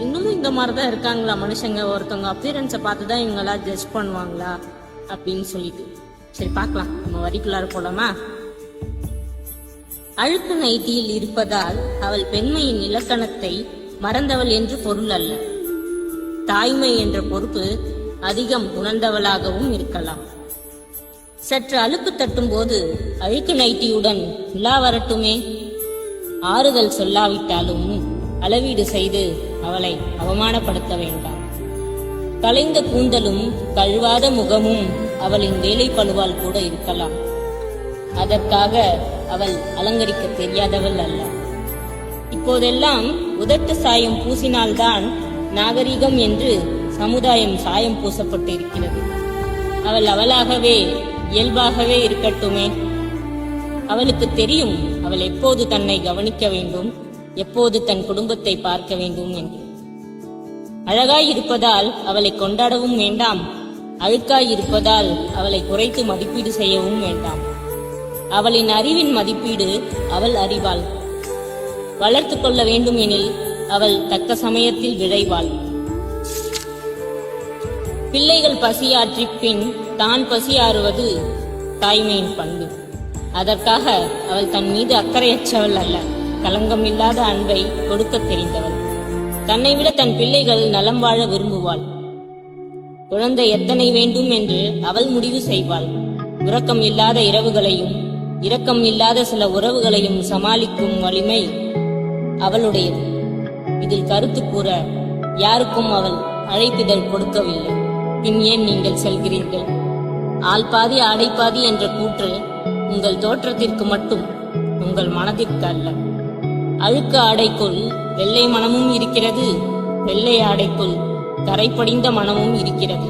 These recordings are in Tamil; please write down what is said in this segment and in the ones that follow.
இன்னமும் இந்த மாதிரிதான் இருக்காங்களா மனுஷங்க? ஒருத்தவங்க அப்பியரன்ஸை பார்த்துதான் இவங்களா ஜட்ஜ் பண்ணுவாங்களா அப்படின்னு சொல்லிட்டு. சரி பார்க்கலாம், நம்ம வரிக்குள்ளார போலாமா? அழுக்கு நைட்டியில் இருப்பதால் அவள் பெண்மையின் இலக்கணத்தை மறந்தவள் என்று பொருள் அல்ல. தாய்மை என்ற பொறுப்பு அதிகம் உணர்ந்தவளாகவும் இருக்கலாம். சற்று அழுக்கு தட்டும் போது அழுக்கு நைட்டியுடன் விழா வரட்டுமே. ஆறுதல் சொல்லாவிட்டாலும் அளவீடு செய்து அவளை அவமானப்படுத்த வேண்டாம். கலைந்த கூந்தலும் கழுவாத முகமும் அவளின் வேலை பழுவால் கூட இருக்கலாம். அதற்காக அவள் அலங்கரிக்க தெரியாதவள் அல்ல. இப்போதெல்லாம் உதட்டு சாயம் பூசினால்தான் நாகரிகம் என்று சமுதாயம் சாயம் பூசப்பட்டு இருக்கிறது. அவள் அவளாகவே இயல்பாகவே இருக்கட்டுமே. அவளுக்கு தெரியும் அவள் எப்போது தன்னை கவனிக்க வேண்டும், எப்போது தன் குடும்பத்தை பார்க்க வேண்டும் என்று. அழகாய் இருப்பதால் அவளை கொண்டாடவும் வேண்டாம், அழுக்காய் இருப்பதால் அவளை குறைத்து மதிப்பீடு செய்யவும் வேண்டாம். அவளின் அறிவின் மதிப்பீடு அவள் அறிவாள். வளர்த்து கொள்ள வேண்டும் எனில் அவள் தக்க சமயத்தில் விளைவாள். பிள்ளைகள் பசியாற்றி பின் தான் பசியாறுவது தாய்மையின் பண்பு. அதற்காக அவள் தன் மீது அக்கறையற்றவள் அல்ல, களங்கம் இல்லாத அன்பை கொடுக்க தெரிந்தவள். தன்னை விட தன் பிள்ளைகள் நலம் வாழ விரும்புவாள். குழந்தை எத்தனை வேண்டும் என்று அவள் முடிவு செய்வாள். உறக்கம் இல்லாத இரவுகளையும் இரக்கம் இல்லாத சில உறவுகளையும் சமாளிக்கும் வலிமை அவளுடையது. இதில் கருத்து கூற யாருக்கும் அவள் அழைப்பிதழ் கொடுக்கவில்லை. பின் ஏன் நீங்கள் செல்கிறீர்கள்? ஆள் பாதி ஆடை பாதி என்ற கூற்று உங்கள் தோற்றத்திற்கு மட்டும், உங்கள் மனதிற்கு அல்ல. அழுக்கு ஆடைக்குள் வெள்ளை மனமும் இருக்கிறது, வெள்ளை ஆடைக்குள் கரைப்படிந்த மனமும் இருக்கிறது.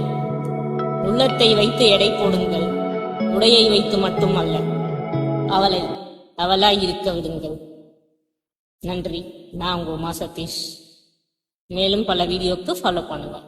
உள்ளத்தை வைத்து எடை போடுங்கள், உடையை வைத்து மட்டும் அல்ல. அவளை அவளாய் இருக்க விடுங்கள். நன்றி. நான் உங்க உமா சதீஷ். மேலும் பல வீடியோக்கு ஃபாலோ பண்ணுவேன்.